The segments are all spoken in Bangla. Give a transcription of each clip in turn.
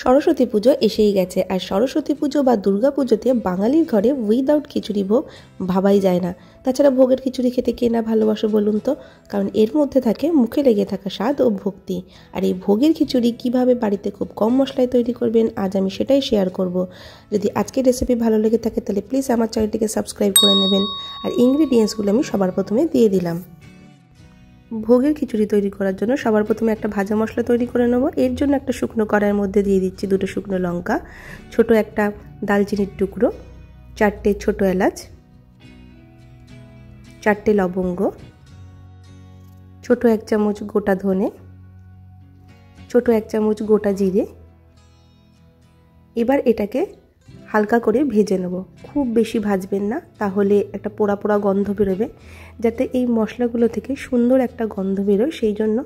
সরস্বতী পুজো এসেই গেছে, আর সরস্বতী পুজো বা দুর্গা পুজোতে বাঙালির ঘরে উইদাউট খিচুড়ি ভোগ ভাবাই যায় না। তাছাড়া ভোগের খিচুড়ি খেতে কে না ভালোবাসে বলুন তো, কারণ এর মধ্যে থাকে মুখে লেগে থাকা স্বাদ ও ভক্তি। আর এই ভোগের খিচুড়ি কিভাবে বাড়িতে খুব কম মশলায় তৈরি করবেন, আজ আমি সেটাই শেয়ার করব। যদি আজকের রেসিপি ভালো লেগে থাকে তাহলে প্লিজ আমার চ্যানেলটিকে সাবস্ক্রাইব করে নেবেন। আর ইনগ্রিডিয়েন্টসগুলো আমি সবার প্রথমে দিয়ে দিলাম। ভোগের খিচুড়ি তৈরি করার জন্য সবার প্রথমে একটা ভাজা মশলা তৈরি করে নেব। এর জন্য একটা শুকনো কড়াইয়ের মধ্যে দিয়ে দিচ্ছি 2টো শুকনো লঙ্কা, ছোট একটা দালচিনির টুকরো, 4টে ছোট এলাচ, 4টে লবঙ্গ, ছোট 1 চামচ গোটা ধনে, ছোট 1 চামচ গোটা জিরে। এবার এটাকে হালকা করে ভেজে নেব। খুব বেশি ভাজবেন না, তাহলে একটা পোড়া পোড়া গন্ধ বেরোবে। যাতে এই মশলাগুলো থেকে সুন্দর একটা গন্ধ বেরোয়, সেই জন্য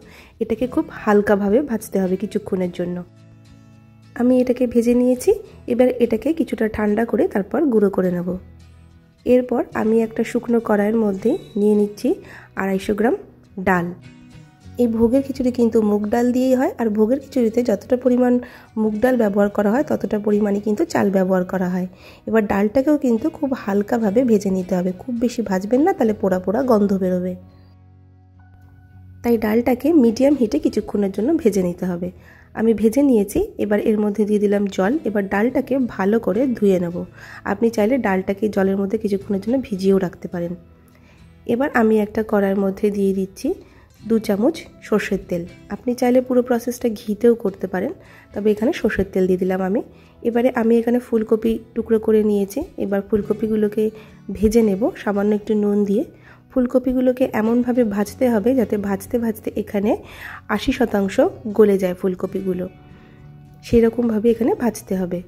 এটাকে খুব হালকাভাবে ভাজতে হবে কিছুক্ষণের জন্য। আমি এটাকে ভেজে নিয়েছি। এবার এটাকে কিছুটা ঠান্ডা করে তারপর গুঁড়ো করে নেব। এরপর আমি একটা শুকনো কড়াইয়ের মধ্যে নিয়ে নিচ্ছি 250 গ্রাম ডাল। এই ভোগের খিচুড়ি কিন্তু মুগ ডাল দিয়েই হয়, আর ভোগের খিচুড়িতে যতটা পরিমাণ মুগ ডাল ব্যবহার করা হয় ততটা পরিমাণে কিন্তু চাল ব্যবহার করা হয়। এবার ডালটাকেও কিন্তু খুব হালকাভাবে ভেজে নিতে হবে, খুব বেশি ভাজবেন না, তাহলে পোড়া পোড়া গন্ধ বেরোবে। তাই ডালটাকে মিডিয়াম হিটে কিছুক্ষণের জন্য ভেজে নিতে হবে। আমি ভেজে নিয়েছি। এবার এর মধ্যে দিয়ে দিলাম জল। এবার ডালটাকে ভালো করে ধুয়ে নেব। আপনি চাইলে ডালটাকে জলের মধ্যে কিছুক্ষণের জন্য ভিজিয়েও রাখতে পারেন। এবার আমি একটা কড়াইয়ের মধ্যে দিয়ে দিচ্ছি 2 চামচ সর্ষের তেল। আপনি চাইলে পুরো প্রসেসটা ঘিতেও করতে পারেন, তবে এখানে সর্ষের তেল দিয়ে দিলাম আমি। এবারে আমি এখানে ফুলকপি টুকরো করে নিয়েছি। এবার ফুলকপিগুলোকে ভেজে নেব সামান্য একটু নুন দিয়ে। ফুলকপিগুলোকে এমনভাবে ভাজতে হবে যাতে ভাজতে ভাজতে এখানে 80% গলে যায় ফুলকপিগুলো, সেই রকমভাবে এখানে ভাজতে হবে।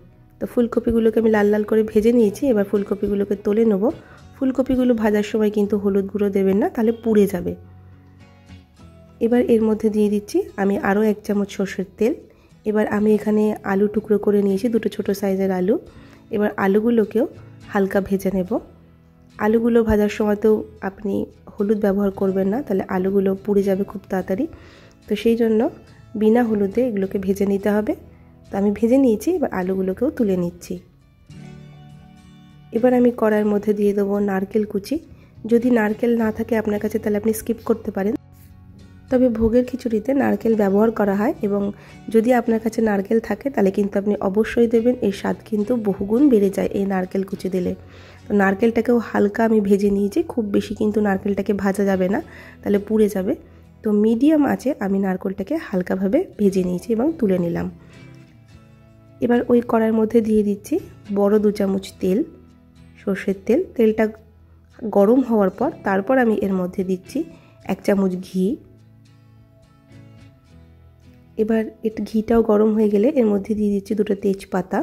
তো ফুলকপিগুলোকে আমি লাল লাল করে ভেজে নিয়েছি। এবার ফুলকপিগুলোকে তুলে নেব। ফুলকপিগুলো ভাজার সময় কিন্তু হলুদ গুঁড়ো দেবেন না, তাহলে পুড়ে যাবে। এবার এর মধ্যে দিয়ে দিচ্ছি আমি আরও 1 চামচ সর্ষের তেল। এবার আমি এখানে আলু টুকরো করে নিয়েছি, 2টো ছোটো সাইজের আলু। এবার আলুগুলোকেও হালকা ভেজে নেব। আলুগুলো ভাজার সময়তেও আপনি হলুদ ব্যবহার করবেন না, তাহলে আলুগুলো পুড়ে যাবে খুব তাড়াতাড়ি। তো সেই জন্য বিনা হলুদে এগুলোকে ভেজে নিতে হবে। তো আমি ভেজে নিয়েছি। এবার আলুগুলোকেও তুলে নিচ্ছি। এবার আমি কড়াইয়ের মধ্যে দিয়ে দেবো নারকেল কুচি। যদি নারকেল না থাকে আপনার কাছে তাহলে আপনি স্কিপ করতে পারেন, তবে ভোগের খিচুড়িতে নারকেল ব্যবহার করা হয়, এবং যদি আপনার কাছে নারকেল থাকে তাহলে কিন্তু আপনি অবশ্যই দেবেন। এর স্বাদ কিন্তু বহুগুণ বেড়ে যায় এই নারকেল কুচি দিলে। তো নারকেলটাকেও হালকা আমি ভেজে নিয়েছি, খুব বেশি কিন্তু নারকেলটাকে ভাজা যাবে না, তাহলে পুড়ে যাবে। তো মিডিয়াম আঁচে আমি নারকেলটাকে হালকাভাবে ভেজে নিয়েছি এবং তুলে নিলাম। এবার ওই কড়াইয়ের মধ্যে দিয়ে দিচ্ছি বড় 2 চামচ তেল, সর্ষের তেল। তেলটা গরম হওয়ার পর তারপর আমি এর মধ্যে দিচ্ছি 1 চামচ ঘি। এবার ঘিটাও গরম হয়ে গেলে এর মধ্যে দিয়ে দিচ্ছি 2টো তেজপাতা,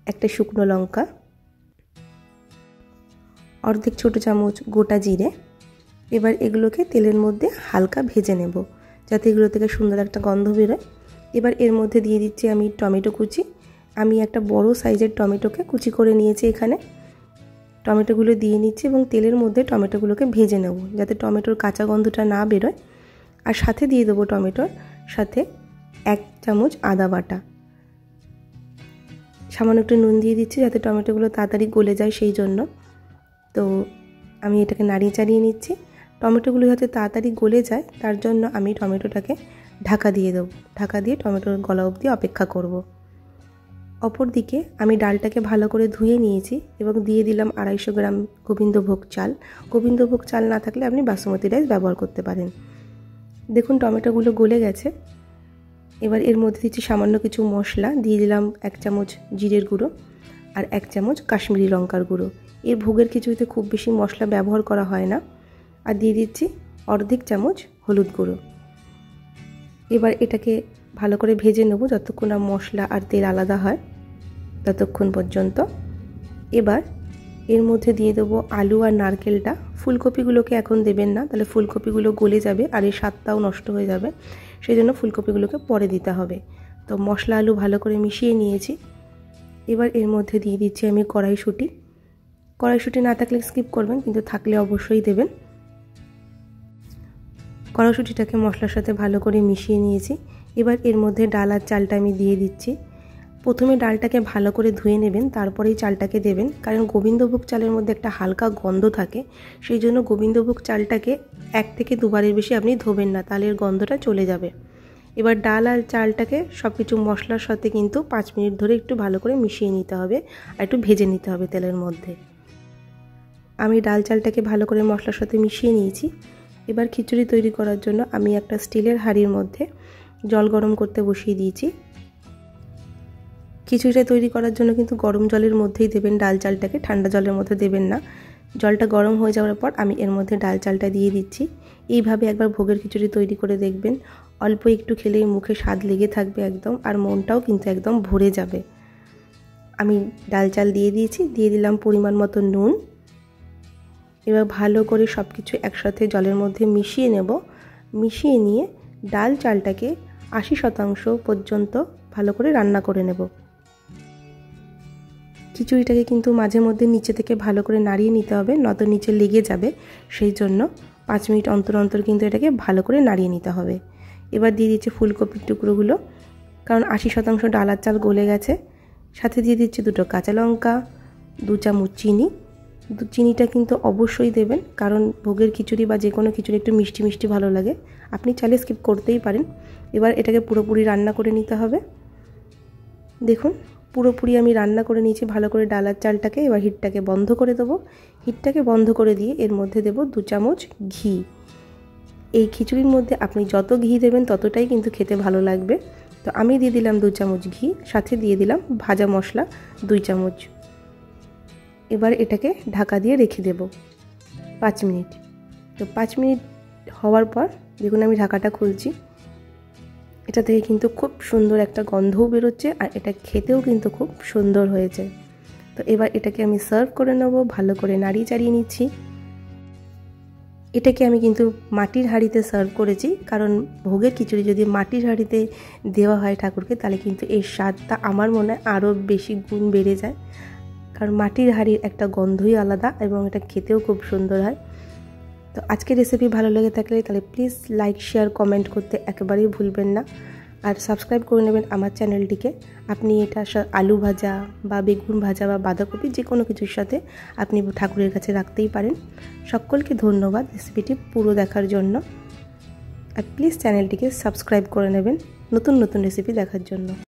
একটা শুকনো লঙ্কা, অর্ধেক ছোট চামচ গোটা জিরে। এবার এগুলোকে তেলের মধ্যে হালকা ভেজে নেব যাতে এগুলো থেকে সুন্দর একটা গন্ধ বেরোয়। এবার এর মধ্যে দিয়ে দিচ্ছি আমি টমেটো কুচি। আমি একটা বড় সাইজের টমেটোকে কুচি করে নিয়েছি এখানে। টমেটোগুলো দিয়ে নিচ্ছি এবং তেলের মধ্যে টমেটোগুলোকে ভেজে নেব যাতে টমেটোর কাঁচা গন্ধটা না বেরোয়। আর সাথে দিয়ে দেবো টমেটোর সাথে 1 চামচ আদা বাটা। সামান্য একটু নুন দিয়ে দিচ্ছি যাতে টমেটোগুলো তাড়াতাড়ি গলে যায়, সেই জন্য। তো আমি এটাকে নাড়িয়ে চাড়িয়ে নিচ্ছি। টমেটোগুলো যাতে তাড়াতাড়ি গলে যায় তার জন্য আমি টমেটোটাকে ঢাকা দিয়ে দেবো। ঢাকা দিয়ে টমেটোর গলা অবধি অপেক্ষা করব। অপরদিকে আমি ডালটাকে ভালো করে ধুয়ে নিয়েছি এবং দিয়ে দিলাম 250 গ্রাম গোবিন্দভোগ চাল। গোবিন্দভোগ চাল না থাকলে আপনি বাসমতি রাইস ব্যবহার করতে পারেন। দেখুন টমেটোগুলো গলে গেছে। এবার এর মধ্যে দিচ্ছি সামান্য কিছু মশলা। দিয়ে দিলাম 1 চামচ জিরের গুঁড়ো আর 1 চামচ কাশ্মীরি লঙ্কার গুঁড়ো। এই ভোগের খিচুড়িতে খুব বেশি মশলা ব্যবহার করা হয় না। আর দিয়ে দিচ্ছি অর্ধেক চামচ হলুদ গুঁড়ো। এবার এটাকে ভালো করে ভেজে নেব যতক্ষণ না মশলা আর তেল আলাদা হয় ততক্ষণ পর্যন্ত। এবার এর মধ্যে দিয়ে দেবো আলু আর নারকেলটা। ফুলকপিগুলোকে এখন দেবেন না, তাহলে ফুলকপিগুলো গলে যাবে আর এর স্বাদটাও নষ্ট হয়ে যাবে, সেই জন্য ফুলকপিগুলোকে পরে দিতে হবে। তো মশলা আলু ভালো করে মিশিয়ে নিয়েছি। এবার এর মধ্যে দিয়ে দিচ্ছি আমি কড়াইশুঁটি। কড়াইশুঁটি না থাকলে স্কিপ করবেন, কিন্তু থাকলে অবশ্যই দেবেন। কড়াইশুঁটিটাকে মশলার সাথে ভালো করে মিশিয়ে নিয়েছি। এবার এর মধ্যে ডাল আর চালটা আমি দিয়ে দিচ্ছি। প্রথমে ডালটাকে ভালো করে ধুয়ে নেবেন, তারপরেই চালটাকে দেবেন, কারণ গোবিন্দভোগ চালের মধ্যে একটা হালকা গন্ধ থাকে। সেই জন্য গোবিন্দভোগ চালটাকে 1 থেকে 2 বারের বেশি আপনি ধোবেন না, তাহলে এর গন্ধটা চলে যাবে। এবার ডাল আর চালটাকে সব কিছু মশলার সাথে কিন্তু 5 মিনিট ধরে একটু ভালো করে মিশিয়ে নিতে হবে আর একটু ভেজে নিতে হবে তেলের মধ্যে। আমি ডাল চালটাকে ভালো করে মশলার সাথে মিশিয়ে নিয়েছি। এবার খিচুড়ি তৈরি করার জন্য আমি একটা স্টিলের হাঁড়ির মধ্যে জল গরম করতে বসিয়ে দিয়েছি। খিচুড়িটা তৈরি করার জন্য কিন্তু গরম জলের মধ্যেই দেবেন ডাল চালটাকে, ঠান্ডা জলের মধ্যে দেবেন না। জলটা গরম হয়ে যাওয়ার পর আমি এর মধ্যে ডাল চালটা দিয়ে দিচ্ছি। এইভাবে একবার ভোগের খিচুড়ি তৈরি করে দেখবেন, অল্প একটু খেলেই মুখে স্বাদ লেগে থাকবে একদম, আর মনটাও কিন্তু একদম ভরে যাবে। আমি ডাল চাল দিয়ে দিয়েছি, দিয়ে দিলাম পরিমাণ মতো নুন। এবার ভালো করে সব কিছু একসাথে জলের মধ্যে মিশিয়ে নেব। মিশিয়ে নিয়ে ডাল চালটাকে 80% পর্যন্ত ভালো করে রান্না করে নেব। খিচুড়িটাকে কিন্তু মাঝে মধ্যে নিচে থেকে ভালো করে নাড়িয়ে নিতে হবে, নয়তো নিচে লেগে যাবে। সেই জন্য 5 মিনিট অন্তর অন্তর কিন্তু এটাকে ভালো করে নাড়িয়ে নিতে হবে। এবার দিয়ে দিচ্ছি ফুলকপির টুকরোগুলো, কারণ 80% ডাল আর চাল গলে গেছে। সাথে দিয়ে দিচ্ছি 2টো কাঁচা লঙ্কা, 2 চামচ চিনি। চিনিটা কিন্তু অবশ্যই দেবেন, কারণ ভোগের খিচুড়ি বা যে কোনো খিচুড়ি একটু মিষ্টি মিষ্টি ভালো লাগে। আপনি চাইলে স্কিপ করতেই পারেন। এবার এটাকে পুরোপুরি রান্না করে নিতে হবে। দেখুন পুরোপুরি আমি রান্না করে নিয়েছি ভালো করে ডাল আর চালটাকে। এবার হিটটাকে বন্ধ করে দেবো। হিটটাকে বন্ধ করে দিয়ে এর মধ্যে দেব 2 চামচ ঘি। এই খিচুড়ির মধ্যে আপনি যত ঘি দেবেন ততটাই কিন্তু খেতে ভালো লাগবে। তো আমি দিয়ে দিলাম 2 চামচ ঘি, সাথে দিয়ে দিলাম ভাজা মশলা 2 চামচ। এবার এটাকে ঢাকা দিয়ে রেখে দেব 5 মিনিট। তো 5 মিনিট হওয়ার পর দেখুন আমি ঢাকাটা খুলছি। এটা থেকে কিন্তু খুব সুন্দর একটা গন্ধও বেরোচ্ছে, আর এটা খেতেও কিন্তু খুব সুন্দর হয়েছে। তো এবার এটাকে আমি সার্ভ করে নেব। ভালো করে নাড়িয়ে চাড়িয়ে নিচ্ছি। এটাকে আমি কিন্তু মাটির হাঁড়িতে সার্ভ করেছি, কারণ ভোগের খিচুড়ি যদি মাটির হাঁড়িতে দেওয়া হয় ঠাকুরকে, তাহলে কিন্তু এর স্বাদটা আমার মনে হয় আরও বেশি গুণ বেড়ে যায়। কারণ মাটির হাঁড়ির একটা গন্ধই আলাদা, এবং এটা খেতেও খুব সুন্দর হয়। তো আজকের রেসিপি ভালো লেগে থাকলে তাহলে প্লিজ লাইক শেয়ার কমেন্ট করতে একেবারেই ভুলবেন না, আর সাবস্ক্রাইব করে নেবেন আমার চ্যানেলটিকে। আপনি এটা আলু ভাজা বা বেগুন ভাজা বা বাঁধাকপি যে কোনো কিছুর সাথে আপনি ঠাকুরের কাছে রাখতেই পারেন। সকলকে ধন্যবাদ রেসিপিটি পুরো দেখার জন্য, আর প্লিজ চ্যানেলটিকে সাবস্ক্রাইব করে নেবেন নতুন নতুন রেসিপি দেখার জন্য।